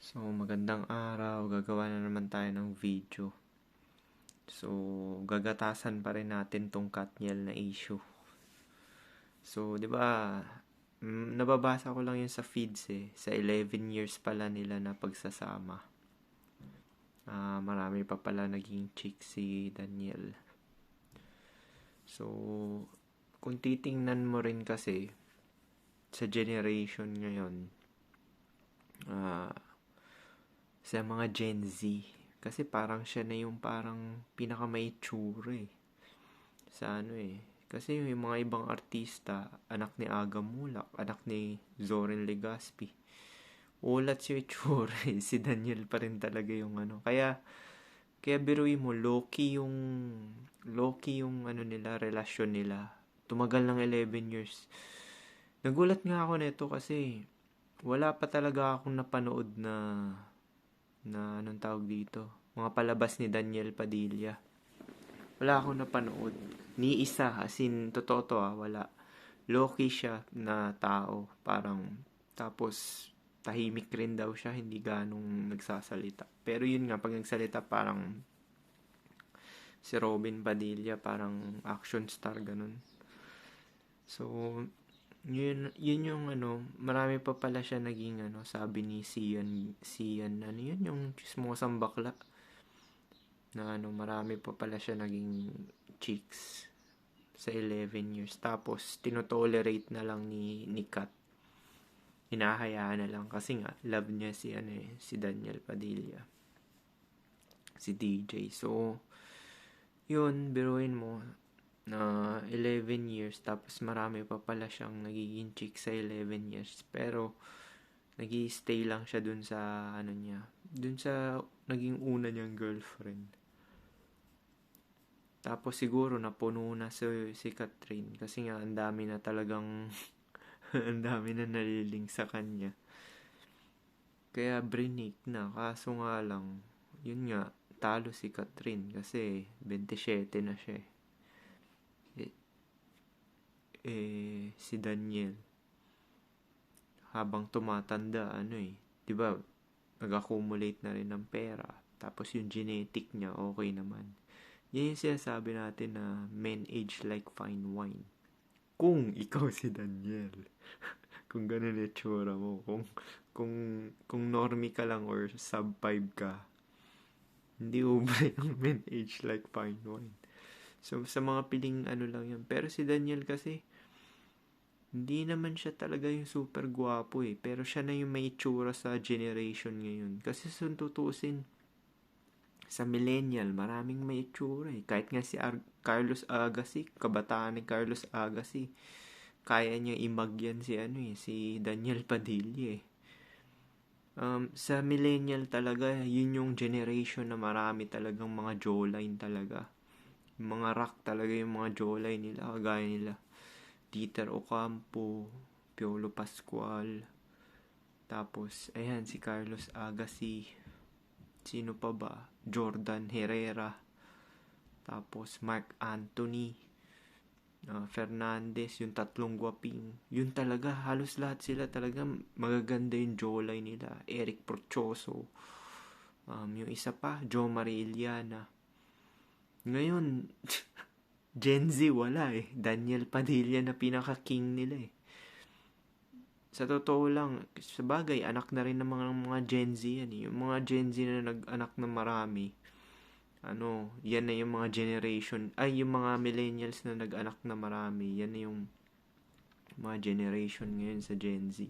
So, magandang araw. Gagawa na naman tayo ng video. So, gagatasan pa rin natin tong Katniel na issue. So, di ba, nababasa ko lang yun sa feeds eh. Sa 11 years pala nila na pagsasama. Marami pa pala naging chick si Daniel. So, kung titingnan mo rin kasi, sa generation ngayon, sa mga Gen Z, kasi parang siya na yung parang pinakamaitsura eh. Sa ano eh. Kasi yung mga ibang artista, anak ni Aga Mulak, anak ni Zoren Legaspi, ulat yung itsura eh. Si Daniel pa rin talaga yung ano. Kaya biruin mo, low-key yung ano nila, relasyon nila. Tumagal ng 11 years. Nagulat nga ako nito kasi wala pa talaga akong napanood na anong tawag dito, mga palabas ni Daniel Padilla. Wala akong napanood. Ni isa, as in, totoo to wala. Low-key siya na tao. Parang, tapos, tahimik rin daw siya, hindi ganong nagsasalita. Pero yun nga, pag nagsalita, parang si Robin Padilla, parang action star, ganun. So, yun yung ano, marami pa pala siya naging ano, sabi ni Sian, ano yun, yung chismosang bakla. Na ano, marami pa pala siya naging chicks sa 11 years. Tapos, tinotolerate na lang ni Kat. Hinahayaan na lang kasi nga, love niya si Daniel Padilla. Si DJ. So, yun, biruin mo, na 11 years, tapos marami pa pala siyang nagiging chick sa 11 years. Pero, nag-i-stay lang siya dun sa, ano niya, dun sa naging una niyang girlfriend. Tapos siguro napuno na si Catherine kasi nga ang dami na talagang ang dami na naliling sa kanya. Kaya brinik na, kaso nga lang, yun nga, talo si Catherine kasi 27 na siya si Daniel, habang tumatanda, ano 'di ba, nag-accumulate na rin ng pera. Tapos yung genetic niya, okay naman. Yan yung sinasabi natin na men age like fine wine. Kung ikaw si Daniel. Kung ganun yung tsura mo. Kung normie ka lang or sub 5 ka, hindi ubre yung men age like fine wine. So, sa mga piling ano lang yun. Pero si Daniel kasi, hindi naman siya talaga yung super gwapo eh. Pero siya na yung may itsura sa generation ngayon. Kasi tutusin, sa millennial, maraming may itsura eh. Kahit nga si Carlos Agassi, kabataan ni Carlos Agassi, kaya niya imagyan si Daniel Padilla eh. Sa millennial talaga, yun yung generation na marami talagang mga jawline talaga. Yung mga rock talaga yung mga jawline nila, kagaya nila Dieter Ocampo, Piolo Pascual, tapos ayan si Carlos Agassi, sino pa ba, Jordan Herrera, tapos Mark Anthony, Fernandez, yung tatlong gwaping, yun talaga, halos lahat sila talaga magaganda yung jawline nila. Eric Prochoso, yung isa pa, Joe Mariliana. Ngayon, Gen Z wala eh. Daniel Padilla na pinaka-king nila eh. Sa totoo lang, sa bagay, anak na rin ng mga Gen Z yan eh. Yung mga Gen Z na nag-anak ng marami, yan na yung mga generation, yung mga millennials na nag-anak na marami, yan na yung mga generation ngayon sa Gen Z.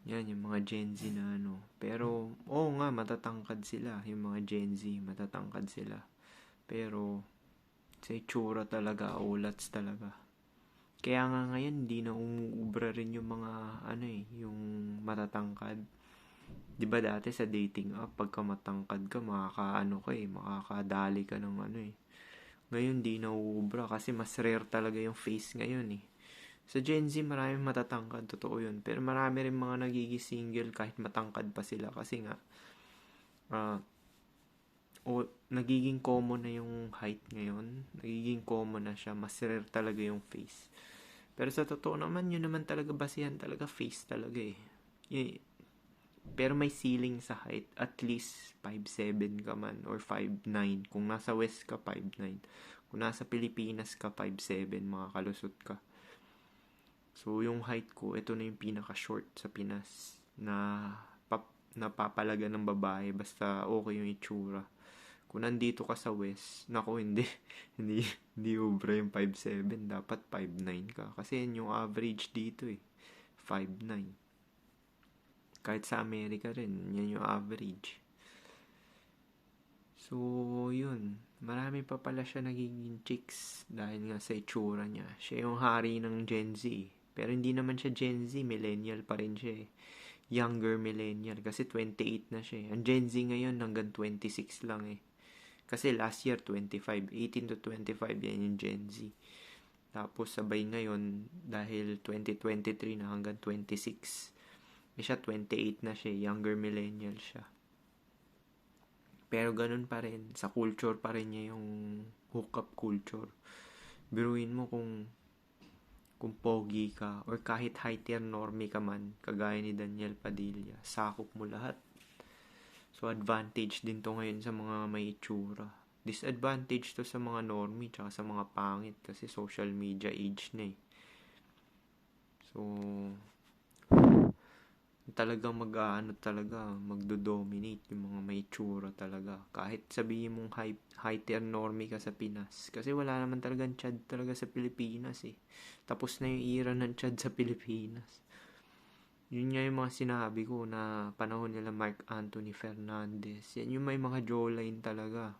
Yan, yung mga Gen Z na Pero, nga, matatangkad sila. Yung mga Gen Z, matatangkad sila. Pero, sa itsura talaga, ulats talaga. Kaya nga ngayon, hindi na umuubra rin yung mga, yung matatangkad. Diba dati sa dating app, pagka matangkad ka, makakadali ka ng Ngayon, di na uubra kasi mas rare talaga yung face ngayon eh. Sa Gen Z, maraming matatangkad, totoo yun. Pero marami rin mga nagiging single kahit matangkad pa sila kasi nga, nagiging common na yung height ngayon. Nagiging common na siya. Mas rare talaga yung face. Pero sa totoo naman, yun naman talaga basihan talaga face talaga eh. Pero may ceiling sa height. At least 5'7 ka man or 5'9. Kung nasa West ka, 5'9. Kung nasa Pilipinas ka, 5'7. Makakalusot ka. So, yung height ko, ito na yung pinaka-short sa Pinas na napapalaga ng babae. Basta okay yung itsura. Kung nandito ka sa West, naku, hindi. hindi ubra yung 5'7. Dapat 5'9 ka. Kasi yun yung average dito eh. 5'9. Kahit sa Amerika rin, yan yung average. So, yun. Marami pa pala siya nagiging chicks dahil nga sa itsura niya. Siya yung hari ng Gen Z. Pero hindi naman siya Gen Z, millennial pa rin siya eh. Younger millennial kasi 28 na siya eh. Ang Gen Z ngayon hanggang 26 lang eh. Kasi last year 25, 18 to 25 yan yung Gen Z. Tapos sabay ngayon dahil 2023 na hanggang 26. Siya 28 na siya, younger millennial siya. Pero ganun pa rin, sa culture pa rin niya yung hookup culture. Biruin mo kung pogi ka or kahit high tier normie ka man, kagaya ni Daniel Padilla, sakop mo lahat. So advantage din to ngayon sa mga may itsura. Disadvantage to sa mga normie tsaka sa mga pangit kasi social media age na eh. So talagang magdo-dominate yung mga may tsura talaga. Kahit sabihin mong high tier normie ka sa Pinas. Kasi wala naman talagang chad talaga sa Pilipinas eh. Tapos na yung era ng chad sa Pilipinas. Yun nga yung mga sinabi ko na panahon nila Mark Anthony Fernandez. Yan yung may mga jawline talaga.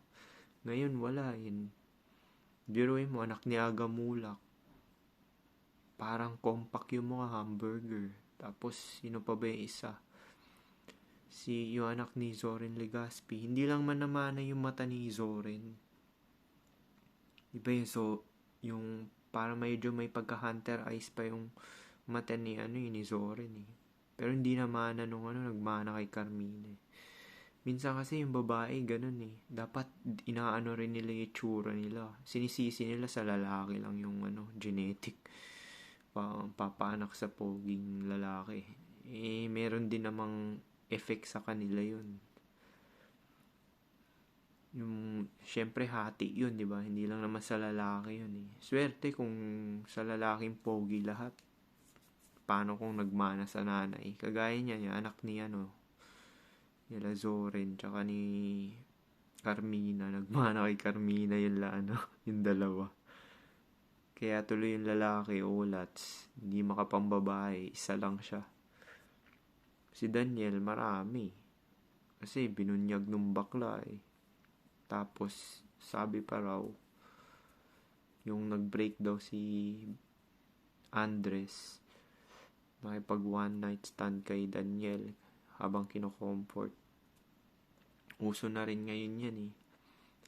Ngayon wala yun. Biruin mo, anak ni Aga Mulak. Parang compact yung mga hamburger. Tapos, sino pa ba yung isa? Yung anak ni Zoren Legaspi. Hindi lang manamana yung mata ni Zoren. Iba yun. So, yung para medyo may pagka-hunter eyes pa yung mata ni ni Zoren eh. Pero hindi naman nagmana kay Carmina eh. Minsan kasi yung babae ganun eh. Dapat inaano rin nila yung tsura nila. Sinisisi nila sa lalaki lang yung genetic. Papaanak sa poging lalaki. Eh, meron din namang effect sa kanila yun. Yung, syempre hati yun, di ba? Hindi lang naman sa lalaki yun eh. Swerte kung sa lalaking pogi lahat. Paano kung nagmana sa nanay? Kagaya niya, yung anak ni nila Zoren, tsaka ni Carmina. Nagmana kay Carmina yung yung dalawa. Kaya tuloy yung lalaki, ulats. Hindi makapambabae, isa lang siya. Si Daniel, marami. Kasi binunyag nung bakla eh. Tapos, sabi pa raw, yung nag-break daw si Andres, makipag one night stand kay Daniel habang kino-comfort. Uso na rin ngayon yan eh.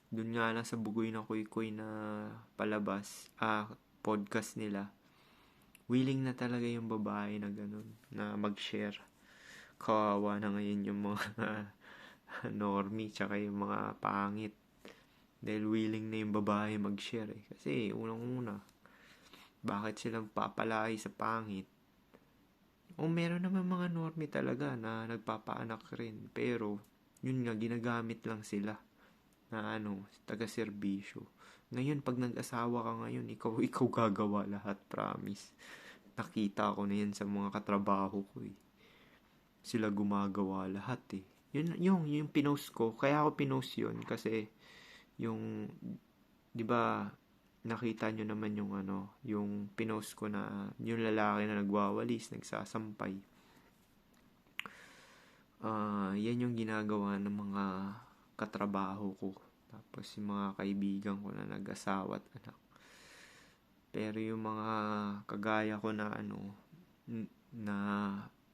Doon nga lang sa Bugoy na Kuy-Kuy na palabas, podcast nila, willing na talaga yung babae na ganun, na mag-share. Kawawa na ngayon yung mga normie tsaka yung mga pangit. Dahil willing na yung babae mag-share eh. Kasi unang-una, bakit silang papalay sa pangit? O meron naman mga normie talaga na nagpapaanak rin. Pero, yun nga, ginagamit lang sila na taga-serbisyo. Ngayon, pag nag-asawa ka ngayon, ikaw gagawa lahat, promise. Nakita ko na yan sa mga katrabaho ko eh. Sila gumagawa lahat eh. Yung pinost ko, kaya ako pinost yun kasi yung, di ba, nakita nyo naman yung pinost ko na yung lalaki na nagwawalis, nagsasampay. Yan yung ginagawa ng mga katrabaho ko. Tapos yung mga kaibigan ko na nag-asawa at anak. Pero yung mga kagaya ko na na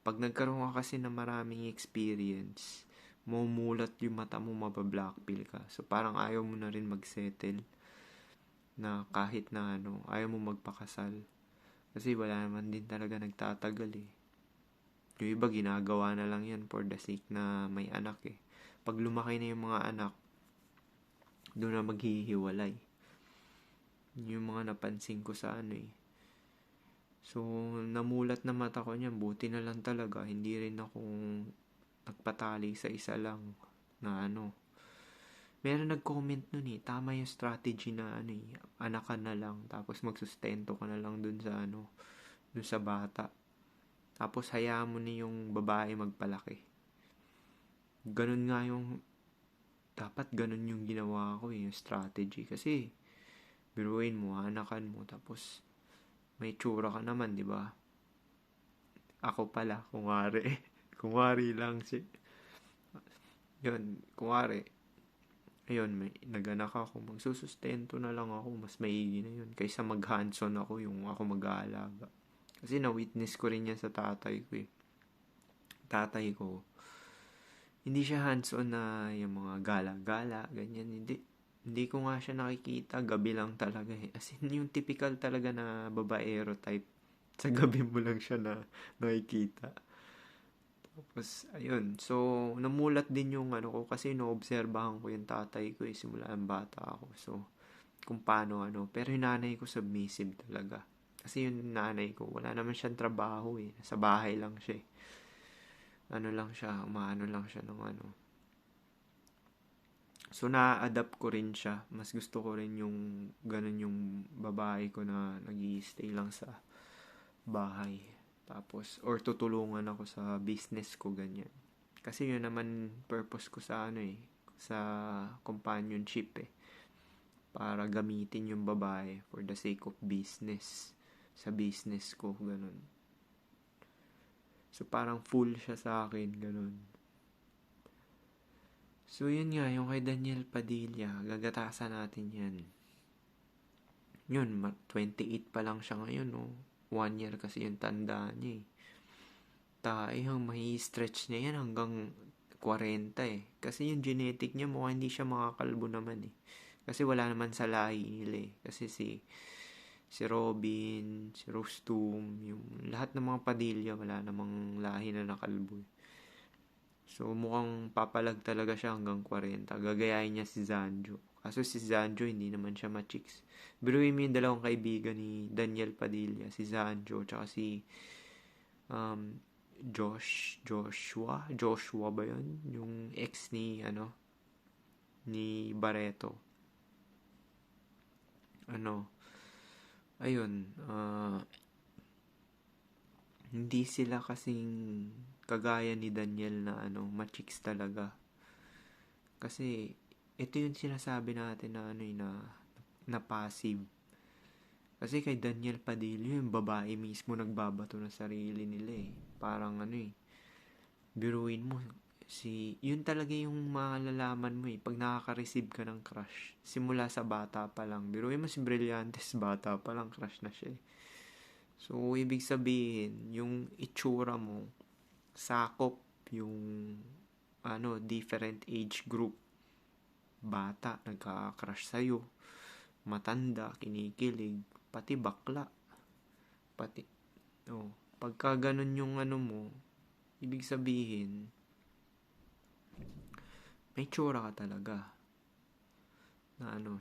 pag nagkaroon ka kasi ng maraming experience, mumulat yung mata mo, mabablackpill ka. So parang ayaw mo na rin magsettle na kahit na ayaw mo magpakasal. Kasi wala naman din talaga nagtatagal eh. Yung iba ginagawa na lang yan for the sake na may anak eh. Pag lumaki na yung mga anak, doon na maghihiwalay. Yung mga napansin ko sa eh. So, namulat na mata ko niyan. Buti na lang talaga. Hindi rin akong nagpatali sa isa lang na ano. Meron nag-comment nun eh, tama yung strategy na ano eh, anak ka na lang, tapos magsustento ka na lang dun sa ano, dun sa bata. Tapos hayaan mo na yung babae magpalaki. Ganun nga yung, dapat ganun yung ginawa ko eh, yung strategy. Kasi, biruin mo, anakan mo, tapos may tsura ka naman, di ba? Ako pala, kunwari. Kunwari lang si... Yun, kunwari. Ayun, may naganak ako. Magsusustento na lang ako. Mas maigi na yun. Kaysa mag-hands-on ako yung ako mag-aalaga. Kasi na-witness ko rin yan sa tatay ko eh. Tatay ko, hindi siya hands-on na yung mga gala-gala, ganyan. Hindi ko nga siya nakikita. Gabi lang talaga eh. As in, yung typical talaga na babaero type. Sa gabi mo lang siya na nakikita. Tapos, ayun. So, namulat din yung ano ko kasi noobserbahan ko yung tatay ko eh, simula ng bata ako. So, kung paano ano. Pero yung nanay ko submissive talaga. Kasi yung nanay ko, wala naman siyang trabaho eh. Sa bahay lang siya eh. Ano lang siya, umaano lang siya ng ano. So, na-adapt ko rin siya. Mas gusto ko rin yung ganun yung babae ko na nag-i-stay lang sa bahay. Tapos, or tutulungan ako sa business ko, ganyan. Kasi yun naman purpose ko sa ano eh, sa companionship eh. Para gamitin yung babae for the sake of business. Sa business ko, ganun. So, parang full siya sa akin, ganun. So, yun nga, yung kay Daniel Padilla, gagatasan natin yan. Yun, 28 pa lang siya ngayon, no? 1 year kasi yung tanda niya eh. Tayo, may-stretch niya yan hanggang 40 eh. Kasi yung genetic niya, mukhang hindi siya makakalbo naman eh. Kasi wala naman sa lahi nila eh. Kasi si Robin, si Rostum, yung lahat ng mga Padilla, wala namang lahi na nakalbo eh. So, mukhang papalag talaga siya hanggang 40. Gagayahin niya si Zanjo. Kaso si Zanjo, hindi naman siya ma-chicks. Biruin mo yung dalawang kaibigan ni Daniel Padilla. Si Zanjo, tsaka si um, Joshua ba yun? Yung ex ni, ni Barreto. Ayun, hindi sila kasing kagaya ni Daniel na ma-chicks talaga. Kasi ito yung sinasabi natin na passive. Kasi kay Daniel Padilla, yung babae mismo nagbabato ng sarili nila eh. Parang biruin mo, yun talaga yung malalaman mo eh. Pag nakaka-receive ka ng crush, simula sa bata pa lang. Biruin mo si Brillantes, bata pa lang, crush na siya eh. So, ibig sabihin, yung itsura mo, sakop yung different age group. Bata, nagka-crush sa'yo. Matanda, kinikilig. Pati bakla. Pagka ganun yung mo, ibig sabihin, may tsura ka talaga.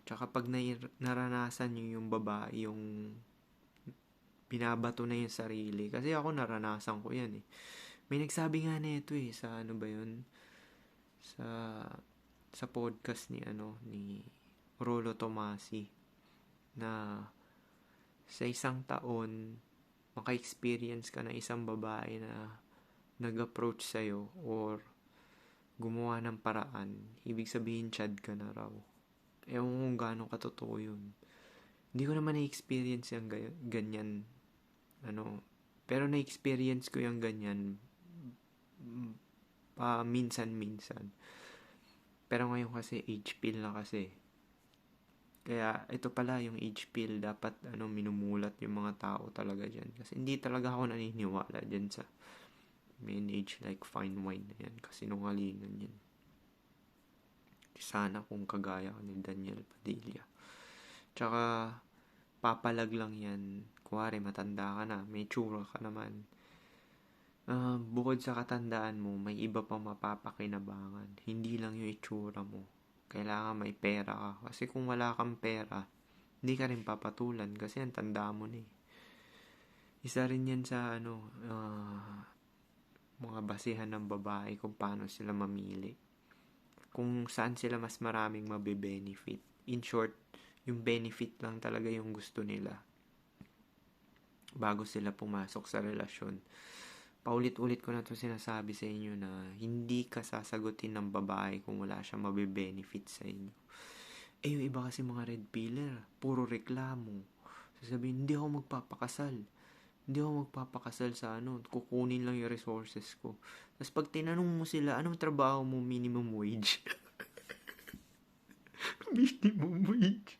Tsaka pag naranasan nyo yung babae, yung binabato na yung sarili. Kasi ako naranasan ko yan eh. May nagsabi nga nito eh, sa ba yun? Sa podcast ni Rolo Tomasi na sa isang taon maka-experience ka na isang babae na nag-approach sa'yo or gumawa ng paraan, ibig sabihin chad ka na raw. Ewan kung gaano katotoo yun. Hindi ko naman na-experience yung ganyan. Pero na-experience ko yung ganyan minsan-minsan. Pero ngayon kasi age pill na kasi. Kaya ito pala yung age pill, dapat minumulat yung mga tao talaga dyan. Kasi hindi talaga ako naniniwala dyan sa men age like fine wine na yan. Kasi nungalingan yan. Sana kung kagaya ko ni Daniel Padilla. Tsaka papalag lang yan. Kuwari matanda ka na, may tsura ka naman. Bukod sa katandaan mo, may iba pang mapapakinabangan. Hindi lang yung itsura mo. Kailangan may pera ka. Kasi kung wala kang pera, hindi ka rin papatulan kasi ang tanda mo na eh. Isa rin yan sa mga basihan ng babae kung paano sila mamili. Kung saan sila mas maraming mabe-benefit. In short, yung benefit lang talaga yung gusto nila bago sila pumasok sa relasyon. Paulit-ulit ko na to sinasabi sa inyo na hindi ka sasagutin ng babae kung wala siyang mabe-benefit sa inyo. Yung iba kasi mga red pillar, puro reklamo. Sasabihin, hindi ako magpapakasal. Hindi ako magpapakasal sa kukunin lang yung resources ko. Tapos pag tinanong mo sila, anong trabaho mo, minimum wage? Minimum wage?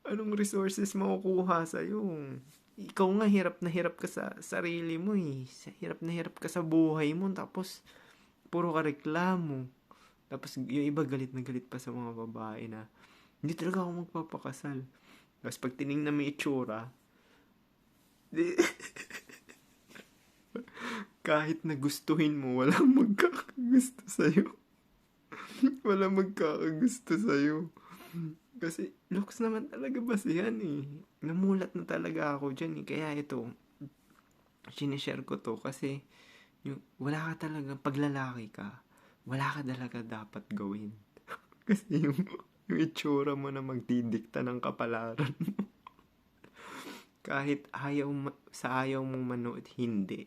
Anong resources makukuha sa'yo? Ikaw nga, hirap ka sa sarili mo eh. Hirap na hirap ka sa buhay mo. Tapos, puro ka reklamo. Tapos, yung iba galit na galit pa sa mga babae na, hindi talaga ako magpapakasal. Tapos, pag tinignan mo yung itsura, kahit na gustuhin mo, walang magkakagusto sa'yo. Walang magkakagusto sa'yo. Kasi, looks naman talaga basihan eh. Namulat na talaga ako dyan eh. Kaya ito, sinishare ko to kasi, wala ka talaga, pag lalaki ka, wala ka talaga dapat gawin. Kasi yung itsura mo na magdidikta ng kapalaran mo. Kahit sa ayaw mong manood, hindi.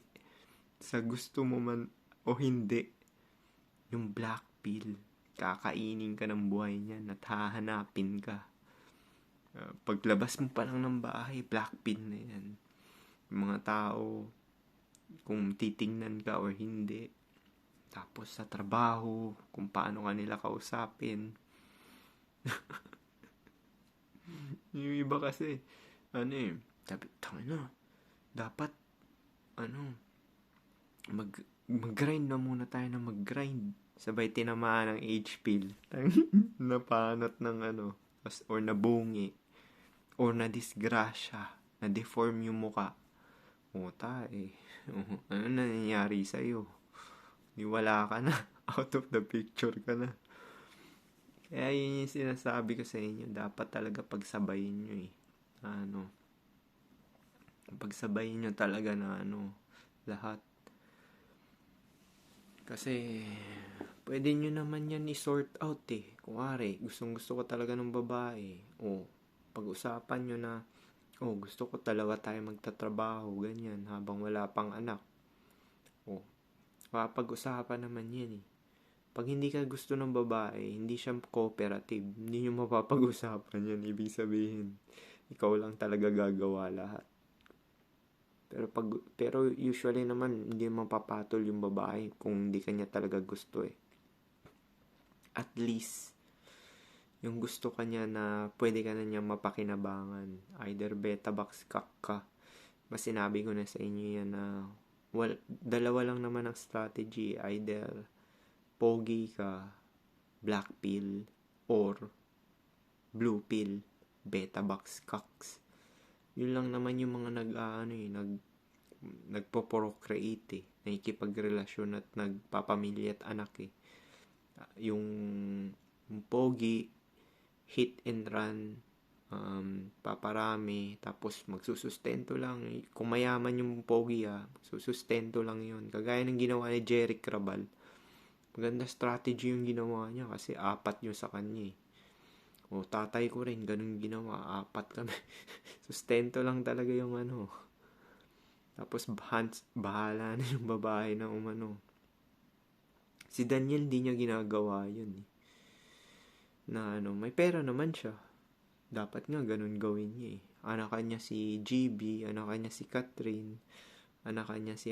Sa gusto mo man o hindi, yung black pill, kakainin ka ng buhay niyan at hahanapin ka. Paglabas mo pa lang ng bahay, black pill na yan. Yung mga tao, kung titingnan ka or hindi. Tapos sa trabaho, kung paano ka nila kausapin. Yung iba kasi, sabi, dapat, mag-grind na muna tayo na mag-grind. Sabay tinamaan ng age pill. Napanot ng or nabungi. Or na-disgrasya. Na-deform yung muka. Ano na nangyari sa'yo? Wala ka na. Out of the picture ka na. Kaya yun yung sinasabi ko sa inyo. Dapat talaga pagsabayin nyo eh. Pagsabayin nyo talaga na lahat. Kasi, pwede nyo naman yan i-sort out eh. Kunwari, gusto ko talaga ng babae. Pag-usapan nyo na, gusto ko talaga tayo magtatrabaho, ganyan, habang wala pang anak. Pag-usapan naman yan eh. Pag hindi ka gusto ng babae, hindi siya cooperative, hindi nyo mapapag-usapan yan. Ibig sabihin, ikaw lang talaga gagawa lahat. Pero usually naman, hindi mapapatol yung babae kung hindi kanya talaga gusto eh. At least, yung gusto kanya na pwede ka na niya mapakinabangan. Either beta box cock ka. Mas sinabi ko na sa inyo yan na dalawa lang naman ang strategy. Either pogi ka, black pill, or blue pill, beta box cocks. Yun lang naman yung mga nagpo-procreate eh. Nakikipagrelasyon at nagpapamilya at anak eh. Yung pogi, hit and run, paparami, tapos magsusustento lang. Kung mayaman yung pogi susustento lang yun. Kagaya ng ginawa ni Jeric Rabal. Maganda strategy yung ginawa niya kasi 4 yun sa kanya eh. Tatay ko rin, ganun ginawa. 4 kami. Sustento lang talaga yung Tapos bahala na yung babae na Si Daniel, di niya ginagawa yun eh. Na may pera naman siya. Dapat nga ganun gawin niya eh. Anak niya si GB, anak niya si Catherine, anak niya si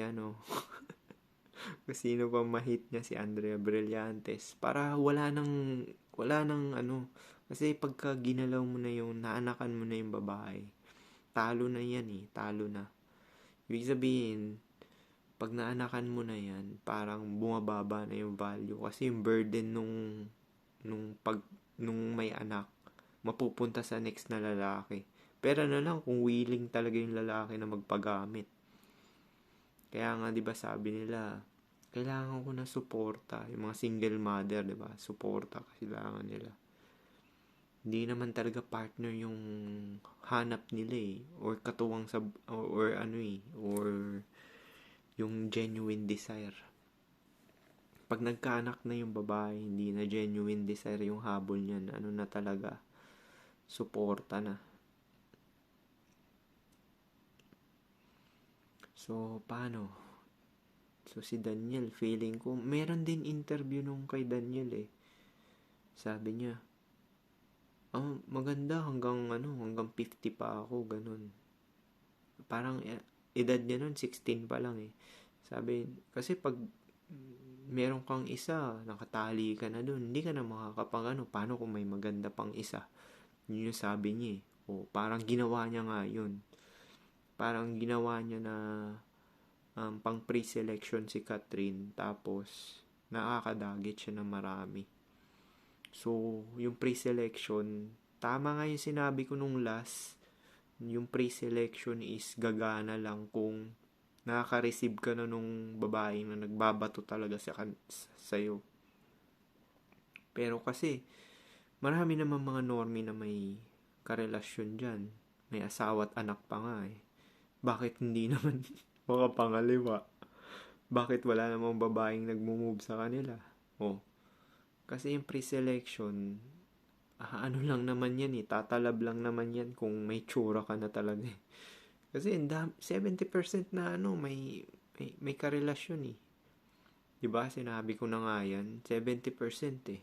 Kasi sino pa mahit niya si Andrea Brillantes. Para wala nang kasi pagka ginalaw mo na yung naanakan mo na yung babae, talo na yan eh, talo na. Ibig sabihin, pag naanakan mo na yan, parang bumababa na yung value kasi yung burden nung may anak mapupunta sa next na lalaki. Pero lang kung willing talaga yung lalaki na magpagamit. Kaya nga 'di ba sabi nila, kailangan ko na suporta, yung mga single mother, 'di ba? Suporta kailangan nila. Hindi naman talaga partner yung hanap nila eh, or katuwang sa or yung genuine desire. Pag nagkaanak na yung babae, hindi na genuine desire yung habol niyan, ano na talaga, suporta na. So, paano? So, si Daniel, feeling ko, meron din interview nung kay Daniel eh. Sabi niya, maganda hanggang 50 pa ako, ganun. Parang edad niya nun, 16 pa lang eh. Sabi, kasi pag meron kang isa, nakatali ka na dun, hindi ka na makakapag paano kung may maganda pang isa? Yun yung sabi niya eh. O, parang ginawa niya nga yun. Parang ginawa niya na pang pre-selection si Catherine, tapos nakakadagit siya ng marami. So, yung pre-selection, tama nga yung sinabi ko nung last, yung pre-selection is gagana lang kung nakaka-receive ka na nung babae na nagbabato talaga sa'yo. Pero kasi, marami naman mga normie na may karelasyon dyan. May asawa at anak pa nga eh. Bakit hindi naman mga pangaliwa? Bakit wala namang babaeng nagmo-move sa kanila? Kasi yung pre-selection, ano lang naman yan eh, tatalab lang naman yan kung may tsura ka na talaga eh. Kasi 70% na may karelasyon eh. Diba? Sinabi ko na nga yan, 70% eh.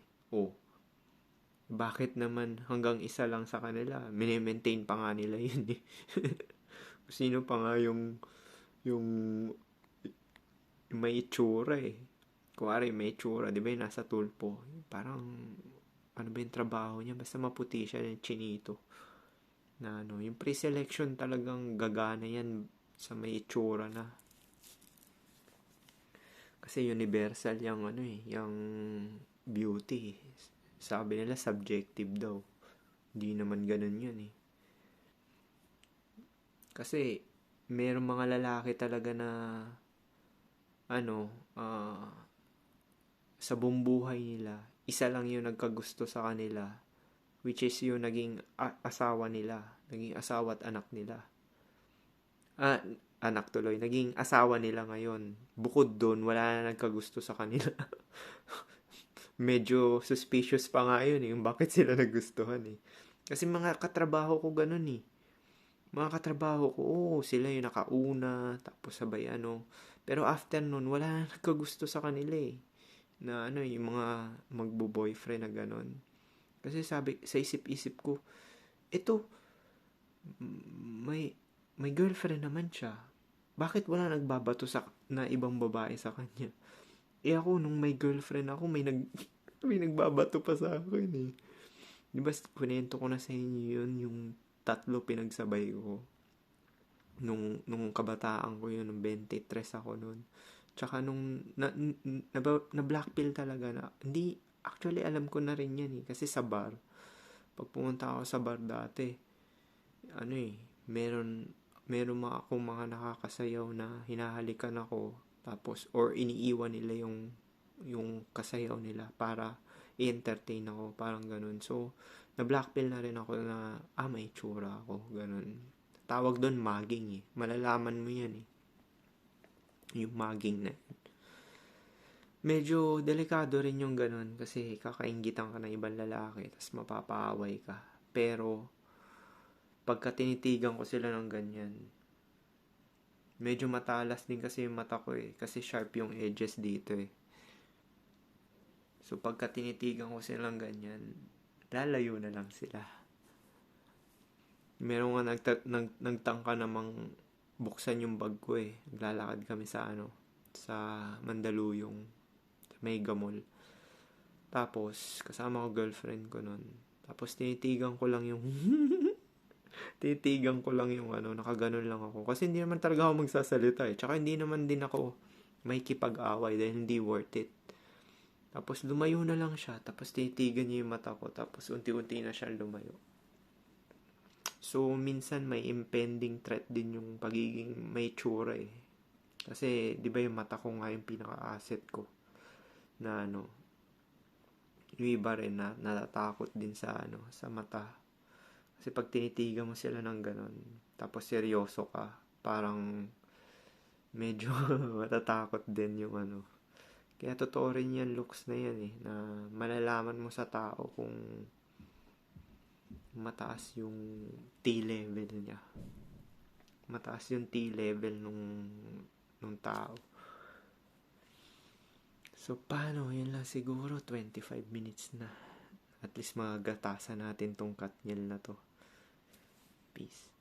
Bakit naman hanggang isa lang sa kanila? Mini-maintain pa nga nila yun eh. Sino pa nga yung may itsura eh. Kuwari may itsura, di ba yung nasa tulpo? Parang, ano ba yung trabaho niya? Basta maputi siya ng chinito. Na yung pre-selection talagang gagana yan sa may itsura na. Kasi universal yung yung beauty. Sabi nila subjective daw. Hindi naman ganun yun eh. Kasi merong mga lalaki talaga na sa buong buhay nila, isa lang yung nagkagusto sa kanila, which is yung naging asawa nila, naging asawa at anak nila. Anak tuloy, naging asawa nila ngayon. Bukod doon, wala na nagkagusto sa kanila. Medyo suspicious pa nga yun eh, yung bakit sila nagustuhan eh. Kasi mga katrabaho ko ganun eh. Mga katrabaho ko, sila yung nakauna, tapos sabay Pero after nun, wala na nagkagusto sa kanila eh. Na yung mga magbo-boyfriend na ganun. Kasi sabi, sa isip-isip ko, ito, may girlfriend naman siya. Bakit wala nagbabato na ibang babae sa kanya? Ako, nung may girlfriend ako, may nagbabato pa sa akin eh. Di ba, kunento ko na sa inyo yun, yung 3 pinagsabay ko. Nung kabataan ko yun, nung 23 ako nun. Tsaka nung na blackpill talaga na, hindi, actually alam ko na rin yan eh. Kasi sa bar, pag pumunta ako sa bar dati, meron akong mga nakakasayaw na hinahalikan ako, tapos, or iniiwan nila yung kasayaw nila para i-entertain ako, parang ganun. So, na-blackpill na rin ako na, may tsura ako, ganun. Tawag doon mugging eh. Malalaman mo yan eh. Yung mugging na yun. Medyo delikado rin yung ganun kasi kakaingitan ka ng ibang lalaki tapos mapapaaway ka. Pero, pagka tinitigan ko sila ng ganyan, medyo matalas din kasi yung mata ko eh. Kasi sharp yung edges dito eh. So, pagka tinitigan ko sila ng ganyan, lalayo na lang sila. Meron nga nagtangka namang buksan yung bag ko eh. Naglalakad kami sa Mandaluyong, sa Mega Mall. Tapos, kasama ko girlfriend ko nun. Tapos, tinitigan ko lang yung nakaganon lang ako. Kasi hindi naman talaga ako magsasalita eh. Tsaka hindi naman din ako may kipag-away dahil hindi worth it. Tapos, lumayo na lang siya. Tapos, tinitigan niya yung mata ko. Tapos, unti-unti na siya lumayo. So, minsan may impending threat din yung pagiging may tsura eh. Kasi, di ba yung mata ko nga yung pinaka-asset ko. Na yung iba rin na natatakot din sa mata. Kasi pag tinitigan mo sila ng ganon, tapos seryoso ka, parang medyo matatakot din yung ano. Kaya totoo rin yan looks na yan eh, na malalaman mo sa tao kung mataas yung T level niya. Mataas yung T level nung tao. So, paano? Yun lang siguro. 25 minutes na. At least magatasan natin tong Katniel na to. Peace.